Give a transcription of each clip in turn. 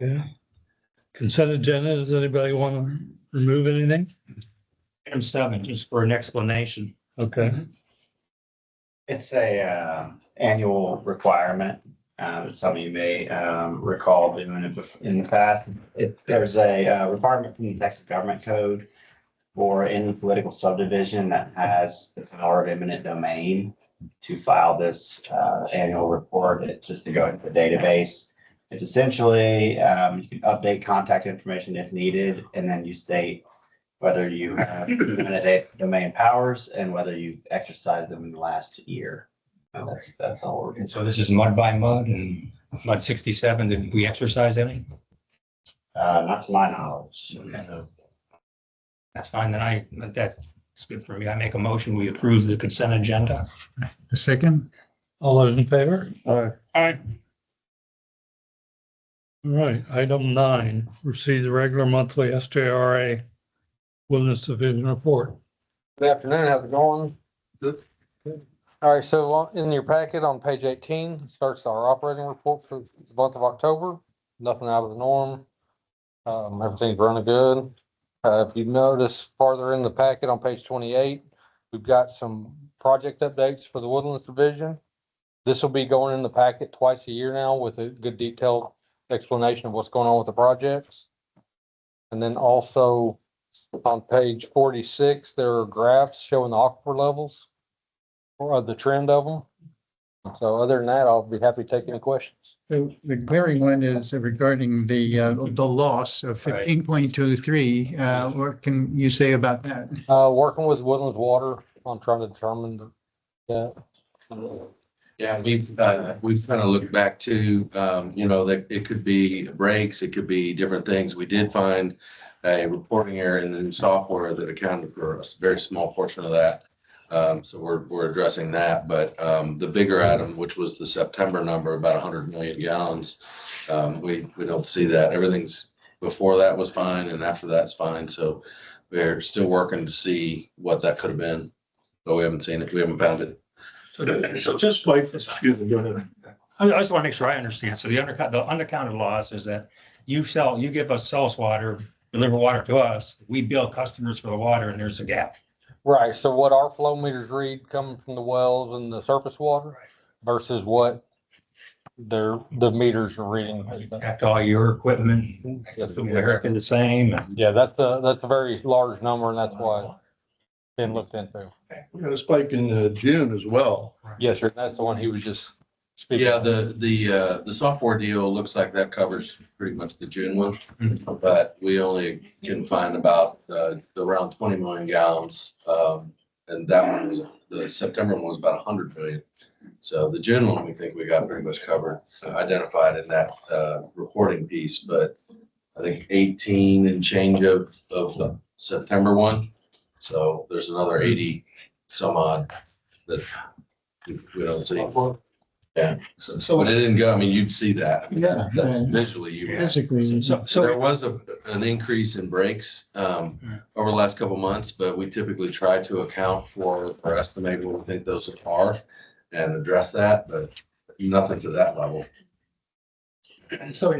Okay. Consent agenda, does anybody want to remove anything? Item 7, just for an explanation. Okay, It's a annual requirement. Some of you may recall doing it in the past. There's a requirement from the Texas Government Code for any political subdivision that has the power of eminent domain to file this annual report. It's just to go into the database. It's essentially you can update contact information if needed, and then you state whether you have eminent domain powers and whether you exercised them in the last year. That's all. And so this is mud by mud and mud 67. Did we exercise any? Not to my knowledge. That's fine. That's good for me. I make a motion. We approve the consent agenda. A second? all those in favor? Aye. Aye. All right, item 9, receive the regular monthly SJRA Wilderness Division report. Good afternoon, how's it going? Good. All right, so in your packet on page 18 starts our operating report for the month of October. Nothing out of the norm. Everything's running good. If you notice farther in the packet on page 28, we've got some project updates for the Woodlands Division. This will be going in the packet twice a year now with a good detailed explanation of what's going on with the projects. And then also on page 46, there are graphs showing the aquifer levels or the trend of them. So other than that, I'll be happy to take any questions. So the glaring one is regarding the loss of Right. 15.23. What can you say about that? Working with Woodlands Water on trying to determine that. Yeah, we've kind of looked back to, that it could be breaks, it could be different things. We did find a reporting error in the new software that accounted for a very small portion of that. So we're addressing that, but the bigger item, which was the September number, about 100 million gallons, we don't see that. Everything's before that was fine and after that's fine. So we're still working to see what that could have been, but we haven't seen it. We haven't found it. So just like, excuse me, go ahead. I just want to make sure I understand. So the unaccounted loss is that you give us sales water, deliver water to us, we bill customers for the water, and there's a gap. Right, so what our flow meters read coming from the wells and the surface water versus what the meters are reading. After all your equipment, they're the same. Yeah, that's a very large number and that's why it's been looked into. We had a spike in June as well. Yes, sir, that's the one he was just speaking. Yeah, of. the software deal looks like that covers pretty much the June one, but we only can find about around 20 million gallons. And that one was, the September one was about 100 million. So the June one, we think we got pretty much covered, identified in that reporting piece, but I think 18 and change of the September one. So there's another 80 some odd that we don't see. Yeah, So but it didn't go, I mean, you'd see that. Yeah. That's visually, you would. Physically. There so was an increase in breaks over the last couple of months, but we typically try to account for or estimate what we think those are and address that, but nothing to that level. So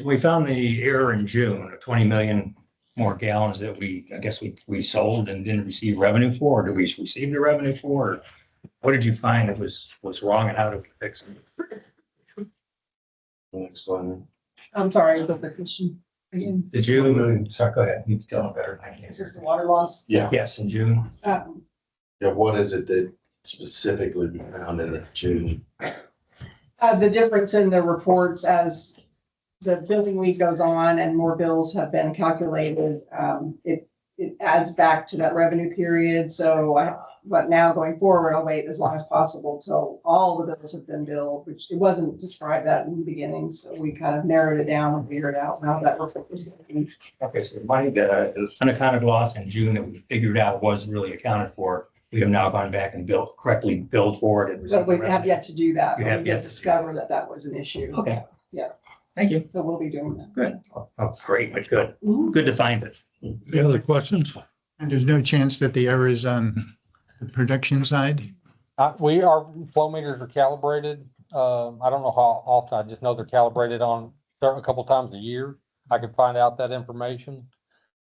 we found the error in June of 20 million more gallons that I guess we sold and didn't receive revenue for, or do we receive the revenue for? Or what did you find that was wrong and how to fix it? I'm sorry, the question again. Did you, sorry, go ahead, you can tell me better. Is this the water loss? Yeah. Yes, in June. Yeah, what is it that specifically we found in the June? The difference in the reports as the billing week goes on and more bills have been calculated, it adds back to that revenue period. So, but now going forward, I'll wait as long as possible till all the bills have been billed, which it wasn't described that in the beginning. So we kind of narrowed it down and figured out how that report was working. Okay, so the money that unaccounted loss in June that we figured out was really accounted for. We have now gone back and correctly billed for it. And But we received the have revenue. yet to do that. You have We did yet to discover that that was an issue. Okay. Yeah. Thank you. So we'll be doing that. Good. Oh, great, but good. Mhm. Good to find it. Any other questions? And there's no chance that the error is on the production side? Our flow meters are calibrated. I don't know how often, I just know they're calibrated on a couple times a year. I could find out that information.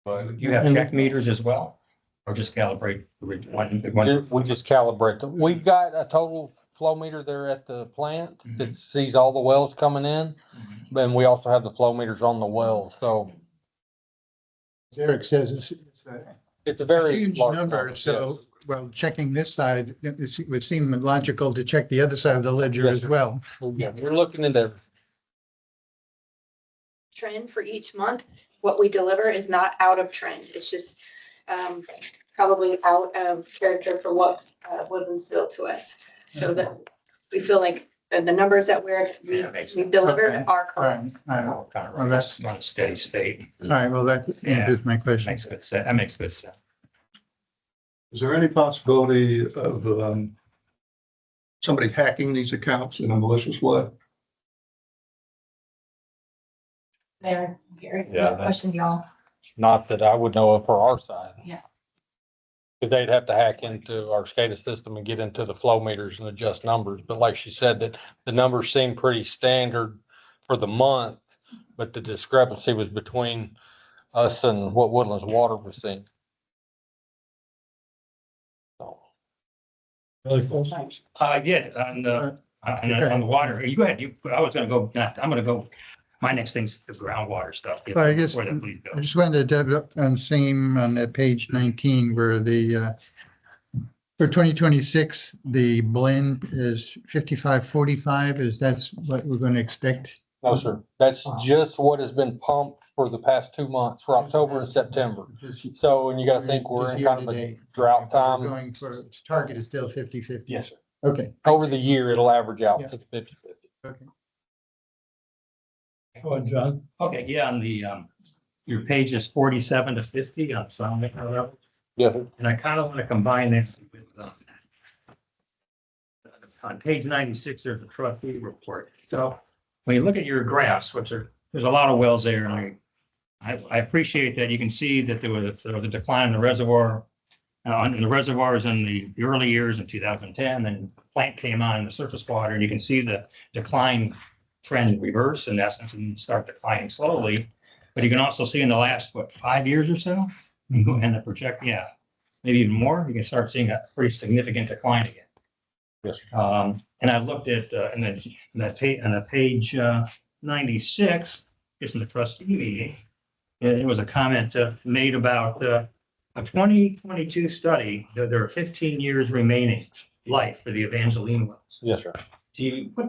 But you have check meters as well, or just calibrate one? We just calibrate them. We've got a total flow meter there at the plant that sees all the wells coming in. And we also have the flow meters on the wells, so As Eric says, it's a a very huge large number, yes. so, well, checking this side, it would seem logical to check the other side of the ledger Yes, as sir. well. Yeah, we're looking into trend for each month. What we deliver is not out of trend. It's just probably out of character for what was instilled to us. So that we feel like the numbers that Yeah, makes we sense. delivered Okay. are All right, correct. all right, Kind of Well, that's- run a steady state. all right, well, that answers my question. Makes good sense. That makes good sense. Is there any possibility of somebody hacking these accounts in a malicious way? There, Gary, Yeah, what question y'all? not that I would know of for our side. Yeah. Because they'd have to hack into our SCADA system and get into the flow meters and adjust numbers. But like she said, that the numbers seem pretty standard for the month, but the discrepancy was between us and what Woodlands Water was seeing. So, Yeah, on the water, you go ahead, I was gonna go, I'm gonna go, my next thing's the groundwater stuff. I guess- Before that, please go. I just wanted to double up on same on page 19 where the for 2026, the blend is 55-45. Is that's what we're going to expect? no, sir, that's just what has been pumped for the past 2 months, for October and September. So, and you gotta think we're Just in kind of a year-to-date. drought We're time. Going for, target is still 50-50. Yes, sir. Okay, Over the year, it'll average out Yeah. to 50/50. okay. Go ahead, John. Okay, yeah, on the, your pages 47 to 50 on sound level. Yeah, And I kind of want to combine that with, on page 96, there's a trustee report. So when you look at your graphs, there's a lot of wells there, and I appreciate that you can see that there was a decline in the reservoir, in the reservoirs in the early years in 2010, then the plant came on in the surface water, and you can see the decline trend reverse in essence and start declining slowly. But you can also see in the last, 5 years or so, and the maybe even more, you can start seeing a pretty significant decline again. Yes. And I looked at, on page 96, it's in the trustee meeting. And it was a comment made about a 2022 study, that there are 15 years remaining life for the Evangeline wells. yes, sir.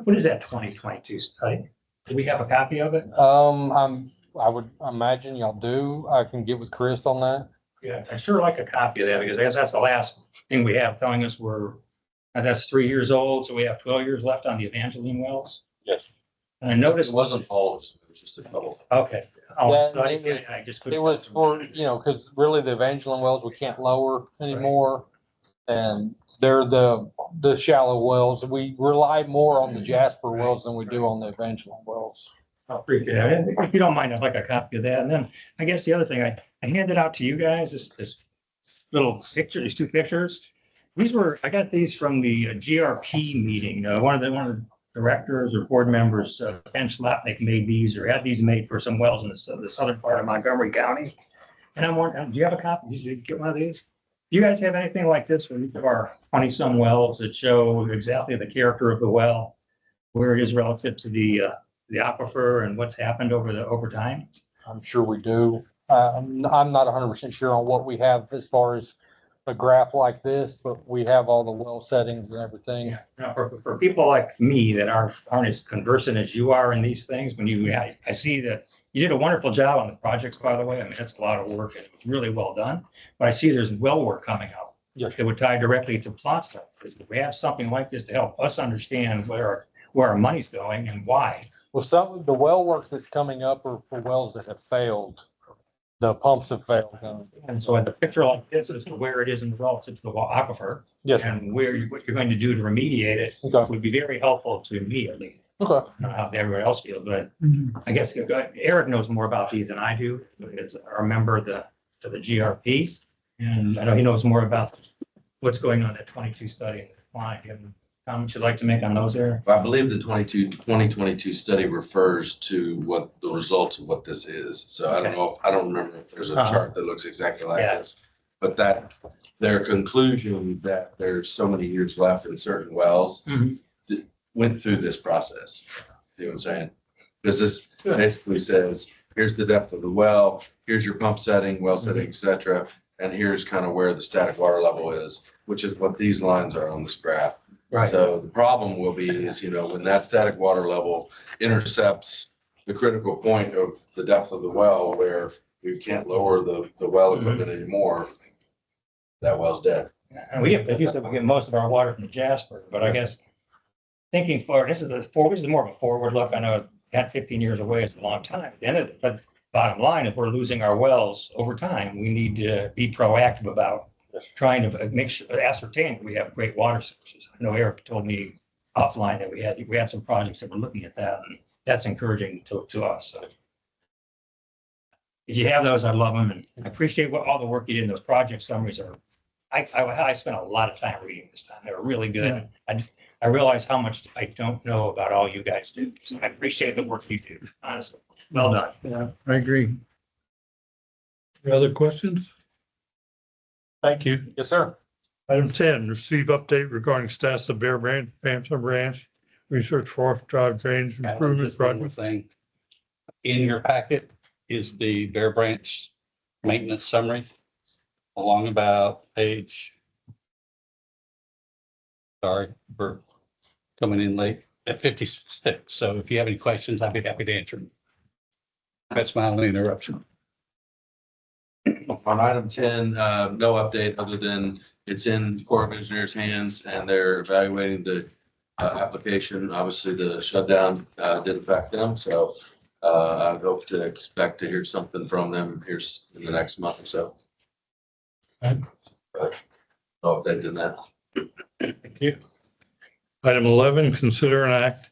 What is that 2022 study? Do we have a copy of it? I would imagine y'all do. I can get with Chris on that. Yeah, I'd sure like a copy of that because I guess that's the last thing we have telling us that's 3 years old, so we have 12 years left on the Evangeline wells. Yes. And I noticed. It wasn't all of them, it was just a couple. Okay. Oh, Yeah, so I just couldn't- It was for, because really the Evangeline wells, we can't lower anymore. And they're the shallow wells. We rely more on the Jasper wells than we do on the Evangeline wells. I'll appreciate it. If you don't mind, I'd like a copy of that. And then I guess the other thing, I handed out to you guys, this little picture, these two pictures. I got these from the GRP meeting. One of the directors or board members, Ken Slapnick, made these or had these made for some wells in the southern part of Montgomery County. And I'm wondering, do you have a copy? Did you get one of these? Do you guys have anything like this for each of our 20-some wells that show exactly the character of the well, where it is relative to the aquifer and what's happened over time? I'm sure we do. I'm not 100% sure on what we have as far as a graph like this, but we have all the well settings and everything. Now, for people like me that aren't as conversant as you are in these things, I see that you did a wonderful job on the projects, by the way. I mean, that's a lot of work. It's really well done. But I see there's well work coming up. Yes. That would tie directly to plot stuff. Because we have something like this to help us understand where our money's going and why. Well, some of the well works that's coming up are for wells that have failed. The pumps have failed. And so in the picture like this is where it is in relative to the aquifer Yes. and what you're going to do to remediate it Okay. would be very helpful to me at least. Okay. I don't know how everyone else feels, but I guess Eric knows more about these than I do. It's a member of the GRP. And I know he knows more about what's going on in that 22 study and decline. comments you'd like to make on those there? I believe the 2022 study refers to what the results of what this is. So I don't Okay. know, I don't remember if there's a Uh-huh. chart that looks exactly like Yeah. this. But that, their conclusion that there's so many years left in certain wells Mhm. went through this process. You know what I'm saying? Because this basically says, here's the depth of the well, here's your pump setting, well setting, et cetera. And here's kind of where the static water level is, which is what these lines are on this graph. Right. So the problem will be is, when that static water level intercepts the critical point of the depth of the well where you can't lower the well equipment anymore, that well's dead. And we get most of our water from Jasper, but I guess thinking forward, this is more of a forward look. I know that 15 years away is a long time. At the end of it, but bottom line, if we're losing our wells over time, we need to be proactive about trying to make sure, ascertain that we have great water sources. I know Eric told me offline that we had some projects that were looking at that, and that's encouraging to us. So if you have those, I love them, and I appreciate all the work you did in those project summaries are. I spent a lot of time reading this time. They were really good. I realize how much I don't know about all you guys do. So I appreciate the work you do, honestly. Well done. Yeah. I agree. Any other questions? Thank you. Yes, sir. Item 10, receive update regarding status of Bear Branch, Phantom Ranch, research forest drive drainage improvement Just one more project. thing. In your packet is the Bear Branch maintenance summary along about page. Sorry for coming in late at 56. So if you have any questions, I'd be happy to answer them. That's my only interruption. On item 10, no update other than it's in Corps of Engineers' hands and they're evaluating the application. Obviously, the shutdown did affect them, so I hope to expect to hear something from them here in the next month or so. Okay. But no update in that. Thank you. Item 11, consider an act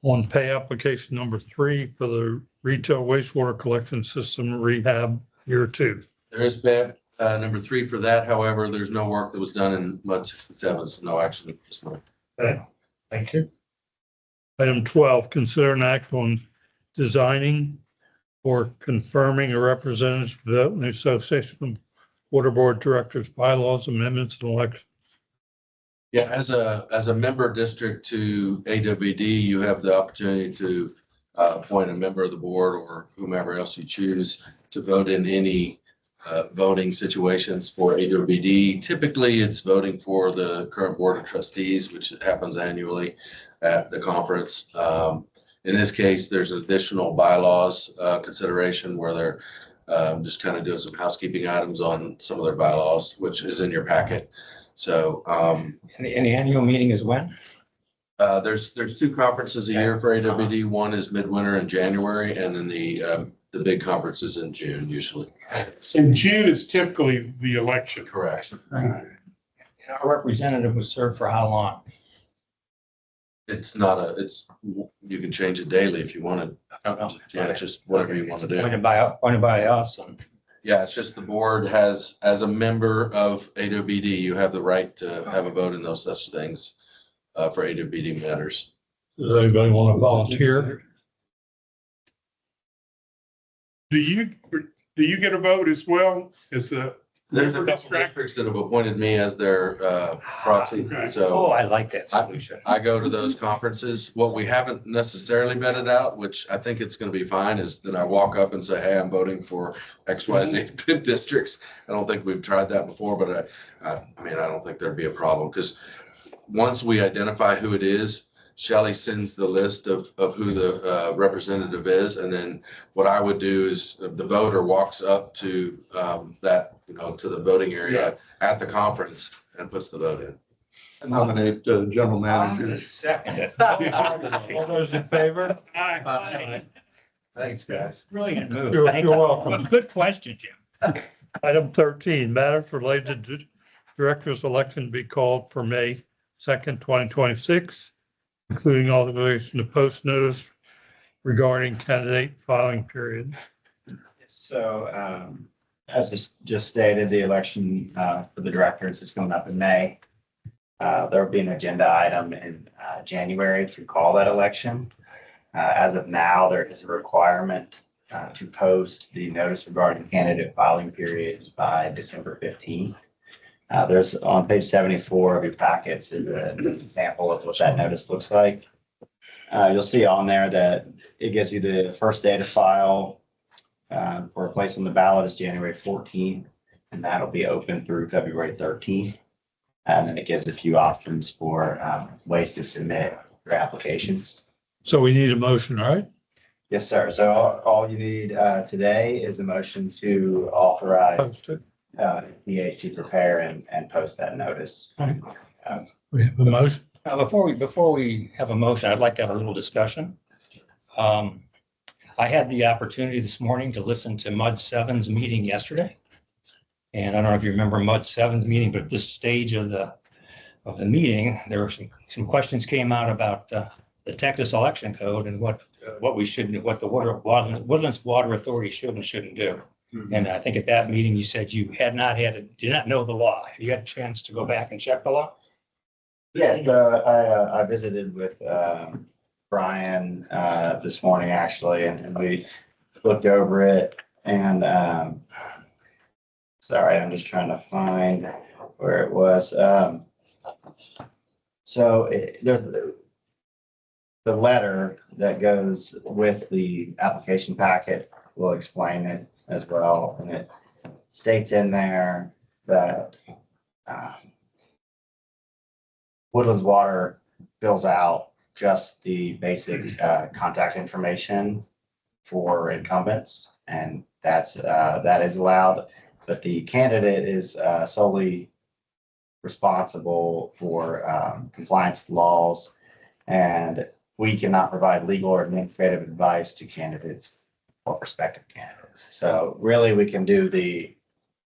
on pay application number 3 for the retail wastewater collection system rehab year 2. There is bad number 3 for that. However, there's no work that was done in mud 67, so no action this month. Thank you. Item 12, consider an act on designing or confirming a representative of the Association of Water Board Directors bylaws amendments and election. Yeah, as a member district to AWD, you have the opportunity to appoint a member of the board or whomever else you choose to vote in any voting situations for AWD. Typically, it's voting for the current board of trustees, which happens annually at the conference. In this case, there's an additional bylaws consideration where they're just kind of doing some housekeeping items on some of their bylaws, which is in your packet. So And the annual meeting is when? there's 2 conferences a year for AWD. One is midwinter in January, and then the big conference is in June usually. And June is typically the election. Correct. Our representative was served for how long? It's not you can change it daily if you wanted. Yeah, it's just whatever you want to do. Appointed by us. And Yeah, it's just the board has, as a member of AWD, you have the right to have a vote in those such things for AWD matters. Does anybody want to volunteer? Do you get a vote as well as the? There's a couple districts that have appointed me as their proxy, Okay. so. I like that solution. I go to those conferences. What we haven't necessarily vetted out, which I think it's going to be fine, is that I walk up and say, hey, I'm voting for XYZ districts. I don't think we've tried that before, but I mean, I don't think there'd be a problem because once we identify who it is, Shelley sends the list of who the representative is. And then what I would do is the voter walks up to that, to the voting area at the conference and puts the vote in. I nominate general manager. Second. All those in favor? Aye. Thanks, guys. Brilliant move. You're welcome. Good question, Jim. Item 13, matters related to director's election to be called for May 2nd, 2026, including authorization to post notice regarding candidate filing period. So, as just stated, the election for the directors is coming up in May. There'll be an agenda item in January to call that election. As of now, there is a requirement to post the notice regarding candidate filing periods by December 15th. There's on page 74 of your packets is an example of what that notice looks like. You'll see on there that it gives you the first day to file for a place on the ballot is January 14th, and that'll be open through February 13th. And then it gives a few options for ways to submit your applications. So we need a motion, right? Yes, sir. So all you need today is a motion to authorize Post it. DH to prepare and post that notice. We have a motion. Now, before we have a motion, I'd like to have a little discussion. I had the opportunity this morning to listen to Mud 7's meeting yesterday. And I don't know if you remember Mud 7's meeting, but at this stage of the meeting, there were some questions came out about the Texas election code and what the Woodlands Water Authority should and shouldn't do. And I think at that meeting, you said you did not know the law. You had a chance to go back and check the law? Yes, I visited with Brian this morning, actually, and we looked over it. And sorry, I'm just trying to find where it was. So there's the letter that goes with the application packet will explain it as well. And it states in there that Woodlands Water fills out just the basic contact information for incumbents, and that is allowed. But the candidate is solely responsible for compliance with laws, and we cannot provide legal or administrative advice to candidates or prospective candidates. So really, we can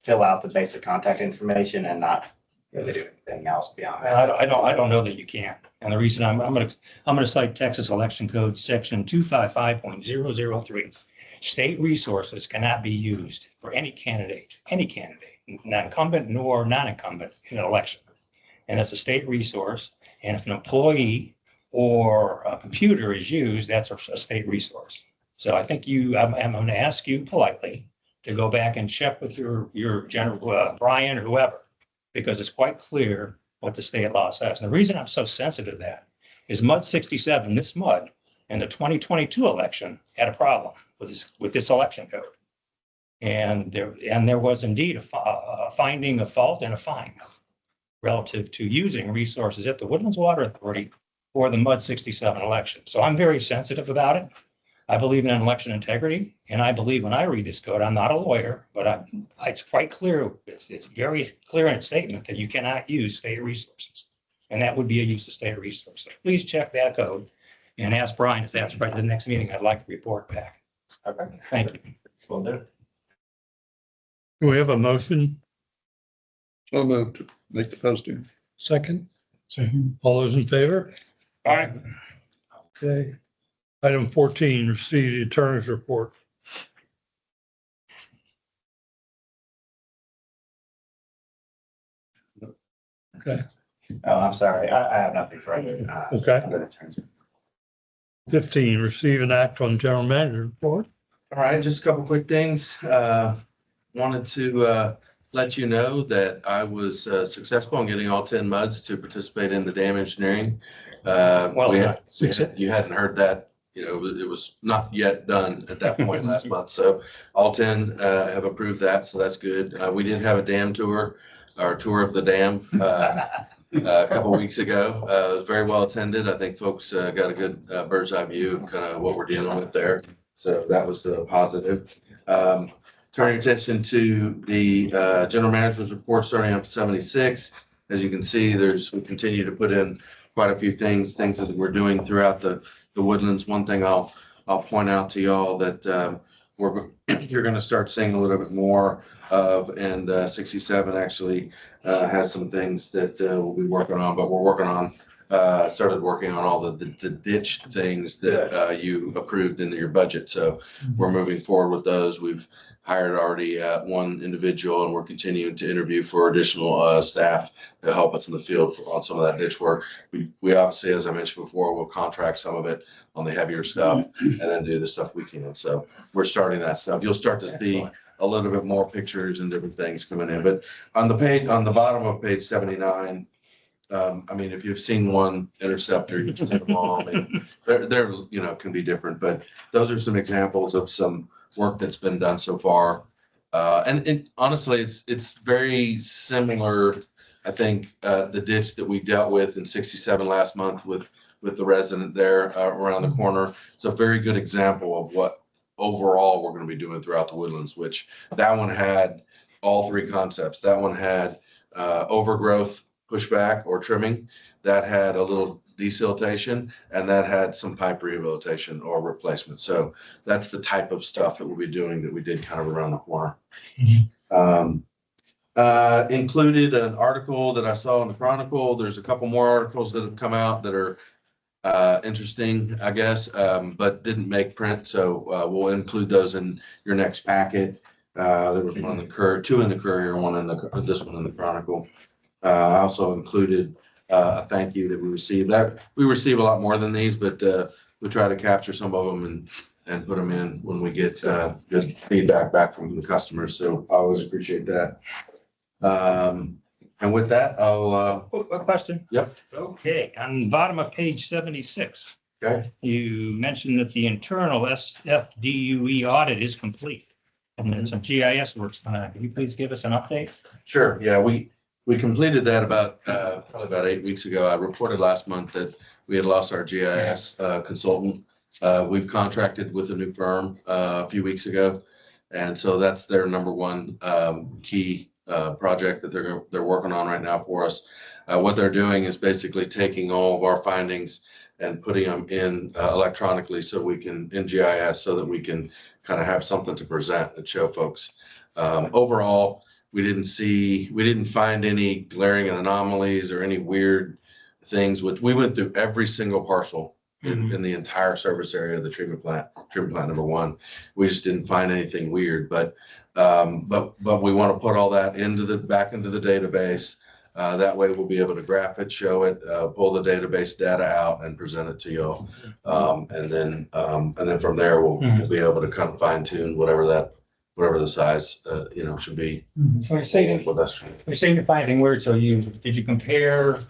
fill out the basic contact information and not really do anything else beyond that. I don't know that you can. And the reason I'm gonna cite Texas Election Code section 255.003. State resources cannot be used for any candidate, not incumbent nor non-incumbent in an election. And that's a state resource. And if an employee or a computer is used, that's a state resource. So I think I'm going to ask you politely to go back and check with your general, Brian or whoever, because it's quite clear what the state law says. And the reason I'm so sensitive to that is Mud 67, this mud in the 2022 election had a problem with this election code. And there was indeed a finding of fault and a fine relative to using resources at the Woodlands Water Authority for the Mud 67 election. So I'm very sensitive about it. I believe in election integrity, and I believe when I read this code, I'm not a lawyer, but it's quite clear. It's very clear in its statement that you cannot use state resources, and that would be a use of state resources. Please check that code and ask Brian if that's right. At the next meeting, I'd like to report back. Okay. Thank you. Will do. Do we have a motion? So moved to make the posting. Second? All those in favor? All right. Okay. Item 14, receive the attorney's report. Okay. Oh, I'm sorry. I have nothing further. Okay. I'm gonna turn to- 15, receive and act on general manager report. All right, just a couple quick things. Wanted to let you know that I was successful in getting all 10 MUDs to participate in the dam engineering. Well done. You hadn't heard that, it was not yet done at that point last month. So all 10 have approved that, so that's good. We did have a dam tour, our tour of the dam a couple weeks ago. It was very well attended. I think folks got a good bird's eye view of kind of what we're dealing with there. So that was positive. Turning attention to the general manager's report starting up 76. As you can see, we continue to put in quite a few things that we're doing throughout the Woodlands. One thing I'll point out to y'all that you're going to start seeing a little bit more of, and 67 actually has some things that we'll be working on, but we're working on started working on all the ditch things that you approved in your budget. So we're moving forward with those. We've hired already one individual, and we're continuing to interview for additional staff to help us in the field on some of that ditch work. We obviously, as I mentioned before, will contract some of it on the heavier stuff and then do the stuff we can. So we're starting that stuff. You'll start to see a little bit more pictures and different things coming in. But on the page, on the bottom of page 79, I mean, if you've seen one interceptor, you can see them all. I mean, they're, you know, can be different, but those are some examples of some work that's been done so far. And honestly, it's very similar. I think the ditch that we dealt with in 67 last month with the resident there around the corner. It's a very good example of what overall we're going to be doing throughout the Woodlands, which that one had all three concepts. That one had overgrowth, pushback or trimming. That had a little desiltation, and that had some pipe rehabilitation or replacement. So that's the type of stuff that we'll be doing that we did kind of around the corner. Included an article that I saw in the Chronicle. There's a couple more articles that have come out that are interesting, I guess, but didn't make print. So we'll include those in your next packet. There was one in the two in the Courier, one in this one in the Chronicle. I also included a thank you that we received. We receive a lot more than these, but we try to capture some of them and put them in when we get good feedback back from the customers. So I always appreciate that. And with that, I'll. A question? Yep. Okay, on the bottom of page 76, Okay. you mentioned that the internal SFDUE audit is complete. And then some GIS work's done. Can you please give us an update? Sure. Yeah, we completed that about probably about 8 weeks ago. I reported last month that we had lost our GIS consultant. We've contracted with a new firm a few weeks ago, and so that's their number one key project that they're working on right now for us. What they're doing is basically taking all of our findings and putting them in electronically, so we can in GIS, so that we can kind of have something to present and show folks. Overall, we didn't find any glaring anomalies or any weird things, which we went through every single parcel in the entire service area of the treatment plant number one. We just didn't find anything weird, but we want to put all that back into the database. That way we'll be able to graph it, show it, pull the database data out and present it to you. And then from there, we'll be able to kind of fine tune whatever the size, should be. So you say you're finding weird, so did you compare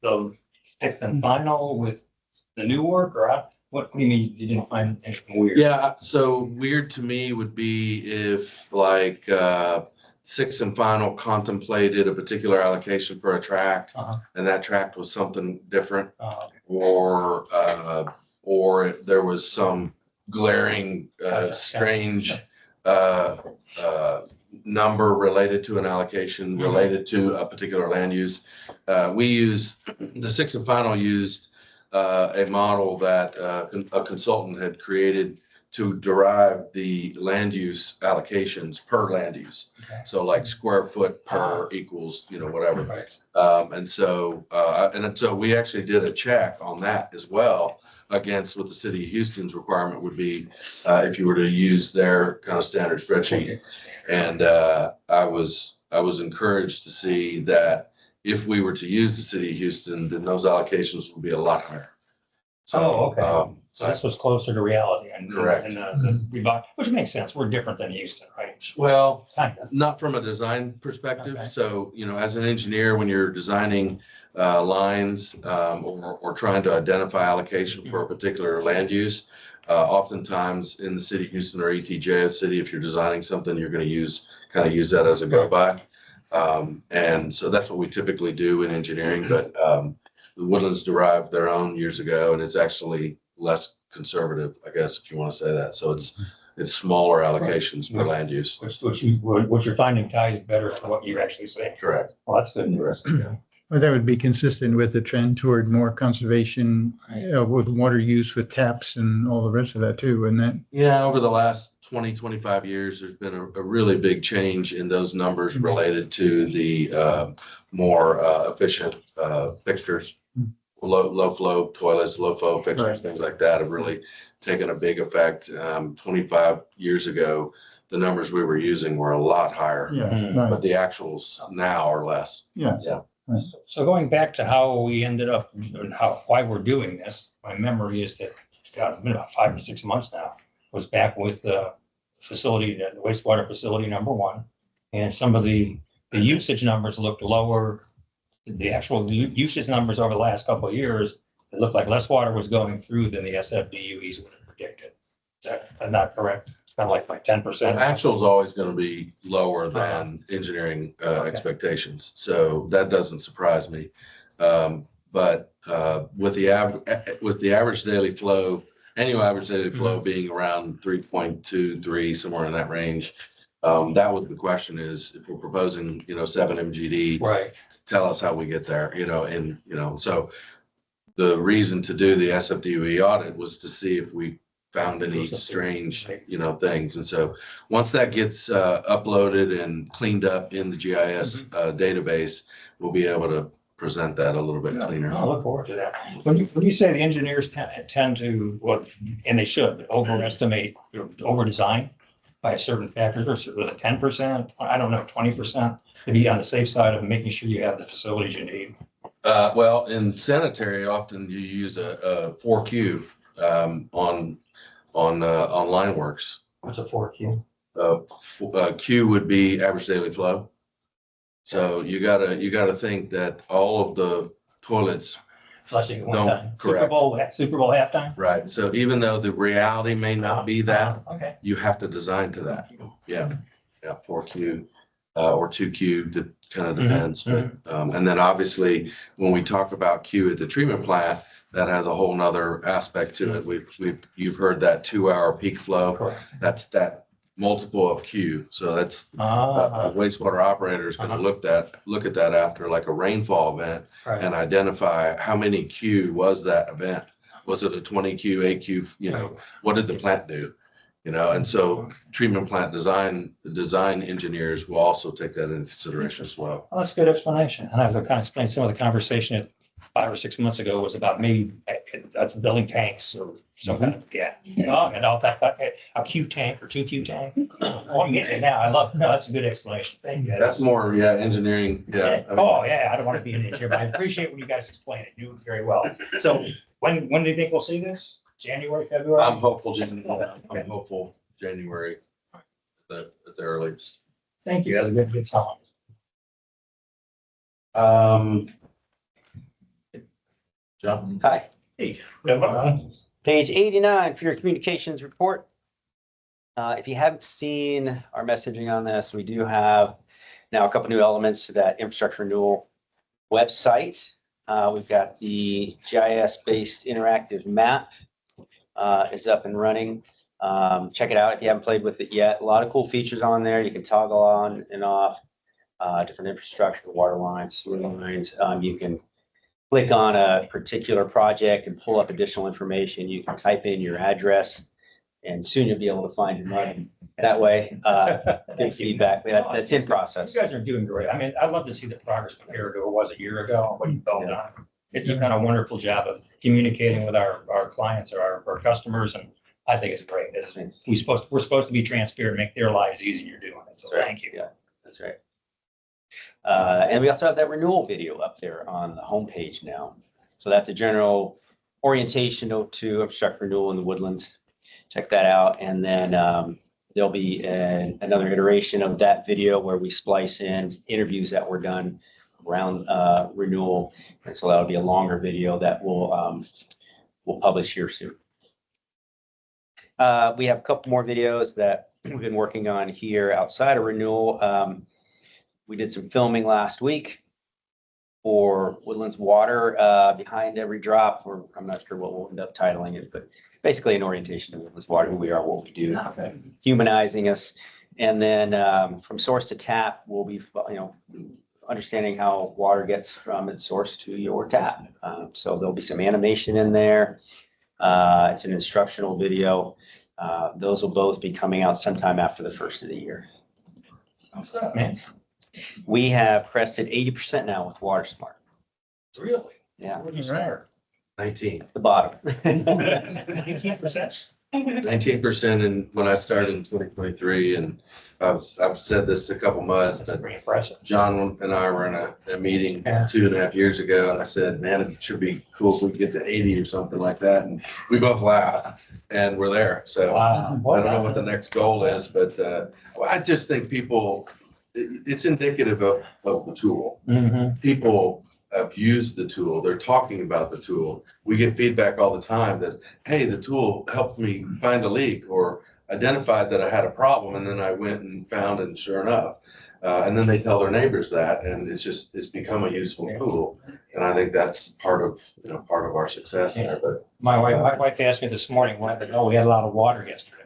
the fifth and final with the new work, or what do you mean you didn't find anything weird? Yeah, so weird to me would be if like sixth and final contemplated a particular allocation for a tract, and that tract was something different, or if there was some glaring, strange number related to an allocation, related to a particular land use. The sixth and final used a model that a consultant had created to derive the land use allocations per land use. Okay. So like square foot per equals, whatever. Right. And so we actually did a check on that as well against what the city of Houston's requirement would be if you were to use their kind of standard spreadsheet. And I was encouraged to see that if we were to use the city of Houston, then those allocations would be a lot higher. So, okay. So this was closer to reality and Correct. Which makes sense. We're different than Houston, right? Well, Kind of. not from a design perspective. Okay. So, as an engineer, when you're designing lines or trying to identify allocation for a particular land use, oftentimes in the city of Houston or ETJ city, if you're designing something, you're going to use that as a go-by. And so that's what we typically do in engineering, but the Woodlands derived their own years ago, and it's actually less conservative, I guess, if you want to say that. So it's smaller allocations per land use. What you're finding ties better to what you're actually saying. Correct. Well, that's good news. Well, that would be consistent with the trend toward more conservation with water use with taps and all the rest of that too, wouldn't that? Yeah, over the last 25 years, there's been a really big change in those numbers related to the more efficient fixtures low flow toilets, low flow fixtures, things like that have really taken a big effect. 25 years ago, the numbers we were using were a lot higher, Yeah, but right, the actuals now are less. yeah. So going back to how we ended up and why we're doing this, my memory is that God, it's been about 5 or 6 months now, was back with the facility, the wastewater facility number one. And some of the usage numbers looked lower. The actual usage numbers over the last couple of years, it looked like less water was going through than the SFDUEs would have predicted. Is that not correct? It's kind of like 10%. Actual is always going to be lower than engineering expectations, so that doesn't surprise me. But with the average daily flow, annual average daily flow being around 3.23, somewhere in that range, that was the question: is if we're proposing, 7 MGD, Right. tell us how we get there, so the reason to do the SFDUE audit was to see if we found any strange, things. And so once that gets uploaded and cleaned up in the GIS database, we'll be able to present that a little bit cleaner. I look forward to that. When you say the engineers tend to, and they should, overestimate, over design by a certain factor, or 10%, I don't know, 20%, to be on the safe side of making sure you have the facilities you need. Well, in sanitary, often you use a 4Q on LineWorks. What's a 4Q? Q would be average daily flow. So you gotta think that all of the toilets, Flushing at one No, time. correct. Super Bowl halftime? right? So even though the reality may not be that, Okay. you have to design to that. Yeah, 4Q or 2Q, that kind of depends. But and then obviously when we talk about Q at the treatment plant, that has a whole nother aspect to it. You've heard that 2-hour peak flow. Correct. That's that multiple of Q. So that's a wastewater operator is going to look at that after like a rainfall event Right. and identify how many Q was that event. Was it a 20 Q, 8 Q? What did the plant do? And so treatment plant design engineers will also take that into consideration as well. Well, that's a good explanation. And I was kind of explain some of the conversation 5 or 6 months ago was about maybe that's building tanks or some kind of, and all that, a Q tank or 2Q tank. Oh, I'm getting it now. I love, no, that's a good explanation. Thank you. That's more, engineering. Yeah. Oh, yeah, I don't want to be an engineer, but I appreciate when you guys explain it. You do it very well. So when do you think we'll see this? January, February? I'm hopeful January at the earliest. Thank you. That's a good song. John? Hi, Hey. page 89 for your communications report. If you haven't seen our messaging on this, we do have now a couple new elements to that infrastructure renewal website. We've got the GIS-based interactive map is up and running. Check it out if you haven't played with it yet. A lot of cool features on there. You can toggle on and off different infrastructure, water lines, sewer lines. You can click on a particular project and pull up additional information. You can type in your address and soon you'll be able to find your money. That way, give feedback. That's in process. You guys are doing great. I mean, I'd love to see the progress compared to what it was a year ago, what you've done. You've done a wonderful job of communicating with our clients or our customers, and I think it's great. We're supposed to be transparent, make their lives easy. You're doing it. So thank you. Yeah, that's right. And we also have that renewal video up there on the homepage now. So that's a general orientation to infrastructure renewal in the Woodlands. Check that out. And then there'll be another iteration of that video where we splice in interviews that were done around renewal. And so that'll be a longer video that we'll publish here soon. We have a couple more videos that we've been working on here outside of renewal. We did some filming last week for Woodlands Water, behind every drop, or I'm not sure what we'll end up titling it, but basically an orientation of Woodlands Water, who we are, what we do, humanizing us. And then from source to tap, we'll be, understanding how water gets from its source to your tap. So there'll be some animation in there. It's an instructional video. Those will both be coming out sometime after the first of the year. What's up, man? We have crested 80% now with WaterSmart. Really? Yeah. Where'd you start? 19. the bottom. 19%. 19% and when I started in 2023, and I've said this a couple months, That's but pretty impressive. John and I were in a meeting Yeah. 2.5 years ago, and I said, man, it should be cool if we could get to 80 or something like that. And we both laughed, and we're there. So I Wow. don't know what the next goal is, but well, I just think people, it's indicative of the tool. Mhm. People have used the tool. They're talking about the tool. We get feedback all the time that, hey, the tool helped me find a leak or identified that I had a problem. And then I went and found it, and sure enough. And then they tell their neighbors that, and it's become a useful tool. And I think that's part of our success there. But My wife asked me this morning, why, oh, we had a lot of water yesterday.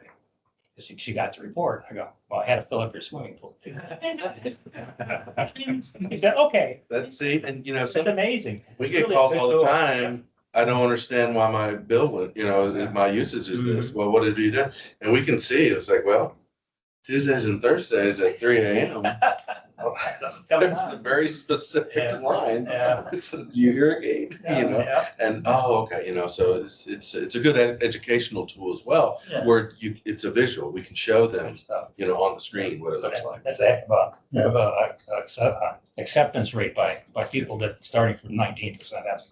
She got the report. I go, well, I had to fill up your swimming pool. He said, okay, let's see, and it's amazing. we It's get really a calls good all the tool. time. I don't understand why my bill went, my usage is this. Well, what did you do? And we can see, it's like, well, Tuesdays and Thursdays at 3 a.m. There's a very specific Yeah. line. Yeah. It says, do you irrigate? Yeah. And, okay, so it's a good educational tool as well, Yeah. where it's a visual. We can show them, Good stuff. on the screen what it looks like. That's a heck of a acceptance rate by people that starting from 19%. That's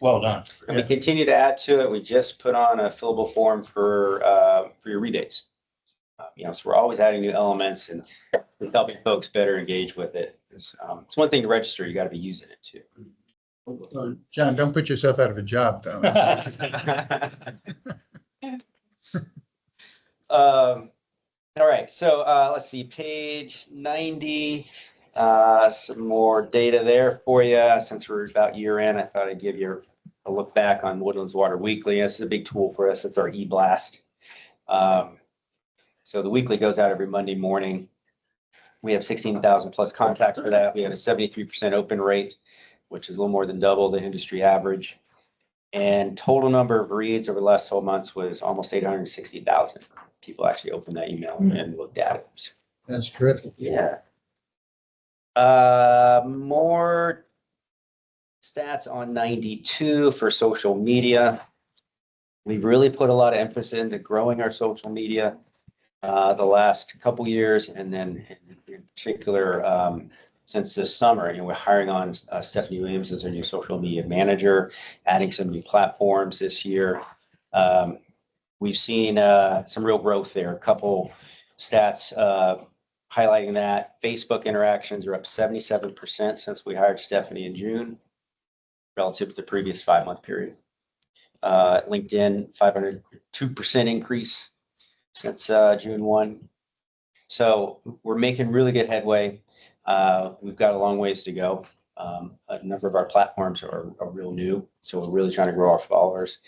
well done. And we continue to add to it. We just put on a fillable form for your rebates. So we're always adding new elements and helping folks better engage with it. It's one thing to register, you got to be using it too. Well, John, don't put yourself out of a job, though. All right, so let's see, page 90, some more data there for you. Since we're about year end, I thought I'd give you a look back on Woodlands Water Weekly. This is a big tool for us. It's our e-blast. So the weekly goes out every Monday morning. We have 16,000 plus contacts for that. We have a 73% open rate, which is a little more than double the industry average. And total number of reads over the last 12 months was almost 860,000. People actually opened that email and looked at it. That's terrific. Yeah. More stats on 92 for social media. We've really put a lot of emphasis into growing our social media the last couple years, and then in particular since this summer, we're hiring on Stephanie Williams as our new social media manager, adding some new platforms this year. We've seen some real growth there. A couple stats highlighting that. Facebook interactions are up 77% since we hired Stephanie in June, relative to the previous 5-month period. LinkedIn, 502% increase since June 1. So we're making really good headway. We've got a long ways to go. A number of our platforms are real new, so we're really trying to grow our followers.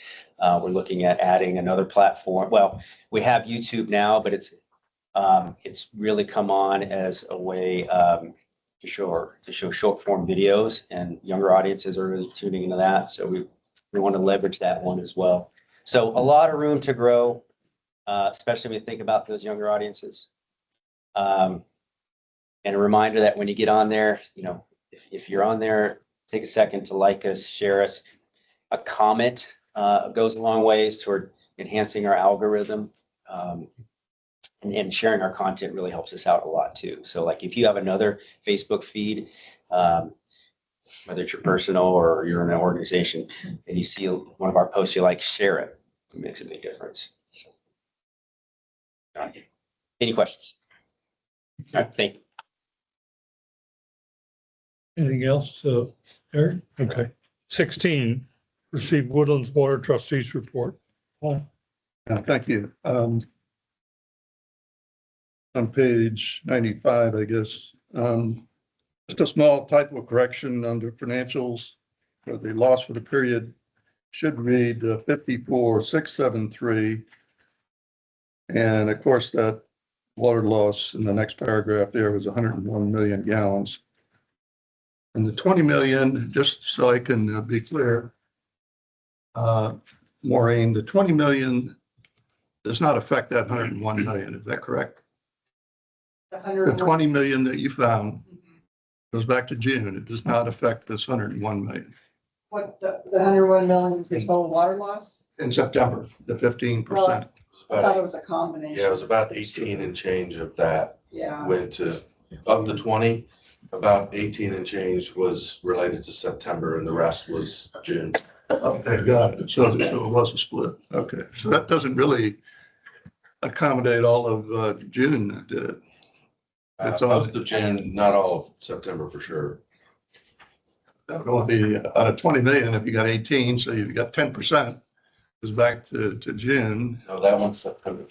We're looking at adding another platform. Well, we have YouTube now, but it's really come on as a way to show short form videos, and younger audiences are really tuning into that. So we want to leverage that one as well. So a lot of room to grow, especially when you think about those younger audiences. And a reminder that when you get on there, if you're on there, take a second to like us, share us. A comment goes a long ways toward enhancing our algorithm. And sharing our content really helps us out a lot too. So like if you have another Facebook feed, whether it's your personal or you're in an organization, and you see one of our posts you like, share it. It makes a big difference. So, any questions? All right, thank you. Anything else, Eric? Okay. 16, receive Woodlands Water Trustees Report. Paul? Thank you. On page 95, I guess, just a small typo correction under financials for the loss for the period should read 54,673. And of course, that water loss in the next paragraph there was 101 million gallons. And the 20 million, just so I can be clear, Maureen, the 20 million does not affect that 101 million. Is that correct? The 20 million that you found goes back to June. It does not affect this 101 million. What, the 101 million is the total water loss? In September, the 15%. I thought it was a combination. Yeah, it was about 18 and change of that Yeah, went to, of the 20, about 18 and change was related to September and the rest was June. Okay, got it. So it was a split. Okay, so that doesn't really accommodate all of June, did it? It's on- Most of June, not all of September for sure. That would only be out of 20 million if you got 18, so you've got 10%. Goes back to June. No, that one's September.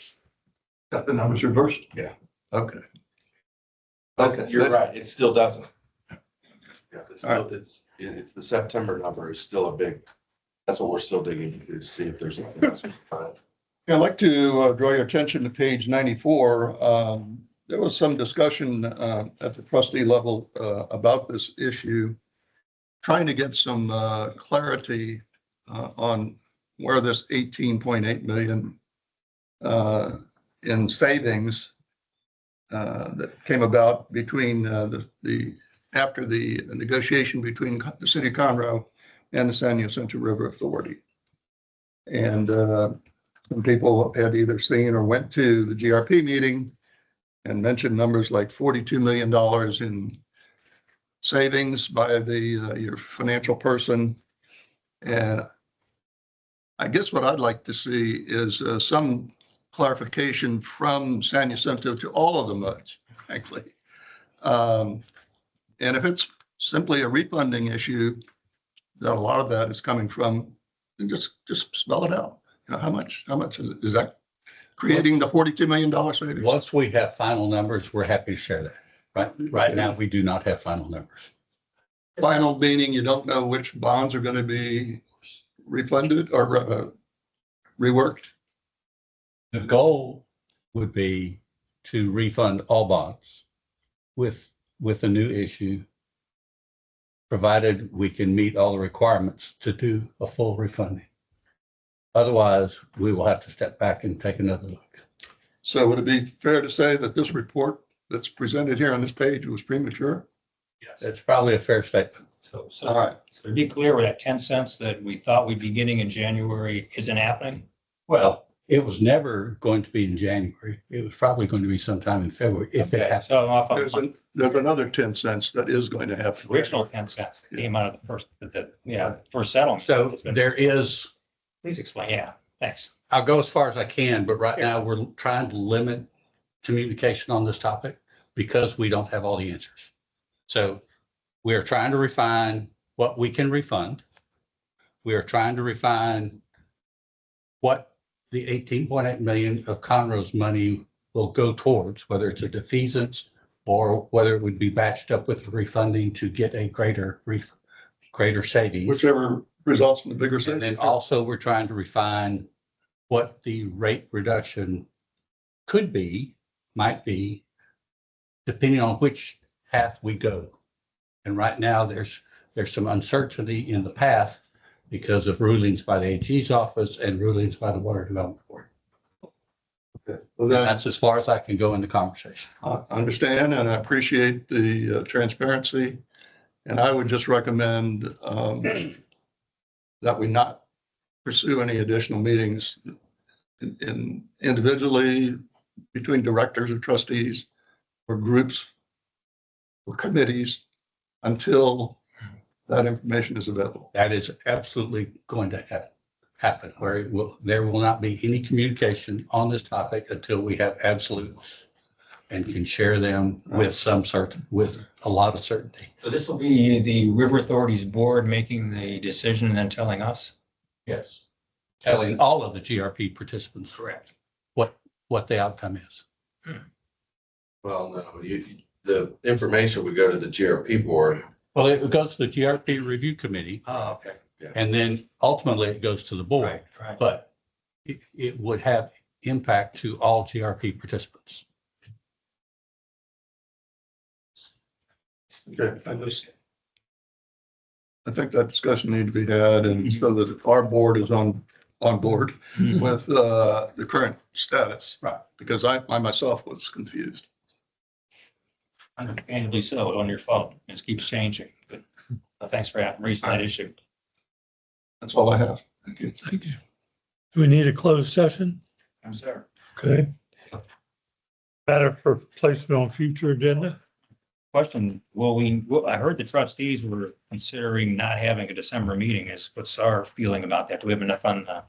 Got the numbers reversed? Yeah. Okay. But you're right, it still doesn't. Yeah, it's All right. still, the September number is still a big, that's what we're still digging into to see if there's anything else we can find. Yeah, I'd like to draw your attention to page 94. There was some discussion at the trustee level about this issue, trying to get some clarity on where this 18.8 million in savings that came about between after the negotiation between the city of Conroe and the San Jacinto River Authority. And some people had either seen or went to the GRP meeting and mentioned numbers like $42 million in savings by your financial person. And I guess what I'd like to see is some clarification from San Jacinto to all of the MUDs, frankly. And if it's simply a refunding issue, that a lot of that is coming from, then just spell it out. You know, how much is that creating the $42 million savings? Once we have final numbers, we're happy to share that. Right now, we do not have final numbers. Final meaning you don't know which bonds are going to be refunded or reworked? The goal would be to refund all bonds with a new issue, provided we can meet all the requirements to do a full refunding. Otherwise, we will have to step back and take another look. So would it be fair to say that this report that's presented here on this page was premature? Yes, it's probably a fair statement. So, All right. so to be clear, with that 10 cents that we thought we'd be getting in January isn't happening? Well, it was never going to be in January. It was probably going to be sometime in February if it Okay, happened. so I'm off of There's another 10 cents that is going to happen. the original 10 cents that came out of the first settlement. So there is, Please explain. Yeah, thanks. I'll go as far as I can, but right now we're trying to limit communication on this topic because we don't have all the answers. So we are trying to refine what we can refund. We are trying to refine what the 18.8 million of Conroe's money will go towards, whether it's a defeasance or whether it would be batched up with the refunding to get a greater savings. Whichever results in the bigger And savings. then also we're trying to refine what the rate reduction could be, might be, depending on which path we go. And right now there's some uncertainty in the path because of rulings by the AG's office and rulings by the Water Development Board. Well, And then, that's as far as I can go in the conversation. I understand and I appreciate the transparency. And I would just recommend that we not pursue any additional meetings in individually between directors or trustees or groups or committees until that information is available. That is absolutely going to happen, where there will not be any communication on this topic until we have absolutes and can share them with with a lot of certainty. So this will be the River Authority's board making the decision and then telling us? Yes. Telling all of the GRP participants Correct. what the outcome is. Well, no, the information would go to the GRP board. Well, it goes to the GRP review committee Oh, okay. and then ultimately it goes to the board, Right. but it would have impact to all GRP participants. Okay, I think that discussion needs to be had and so that our board is on board with the current status. Right. Because I myself was confused. Understandably so on your phone. It keeps changing, but thanks for raising that issue. That's all I have. Thank you. Thank you. Do we need a closed session? I'm sorry. Okay. Matter for placement on future agenda? Question, I heard the trustees were considering not having a December meeting. What's our feeling about that? Do we have enough on the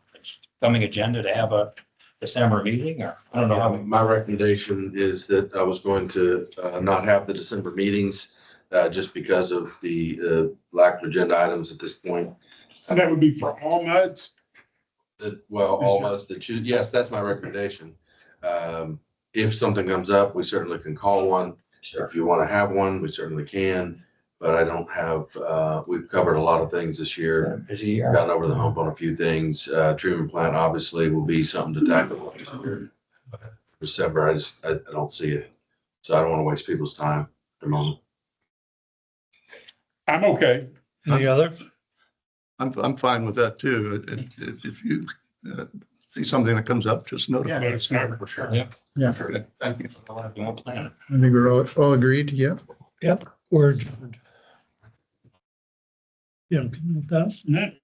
coming agenda to have a December meeting, or I don't know how we. My recommendation is that I was going to not have the December meetings just because of the lack of agenda items at this point. And that would be for all MUDs. Well, almost yes, that's my recommendation. If something comes up, we certainly can call one. If you want to have one, we certainly can, but I don't have, we've covered a lot of things this year. Busy year. Gotten over the hump on a few things. Treatment plant obviously will be something to tackle. December, I don't see it. So I don't want to waste people's time at the moment. I'm okay. Any others? I'm fine with that too. If you see something that comes up, just notify. Let us know. For sure. Yeah. Yeah, Thank you. We'll have one plan. I think we're all agreed, yeah. Yep, we're adjourned. Yeah, can you move that? Isn't that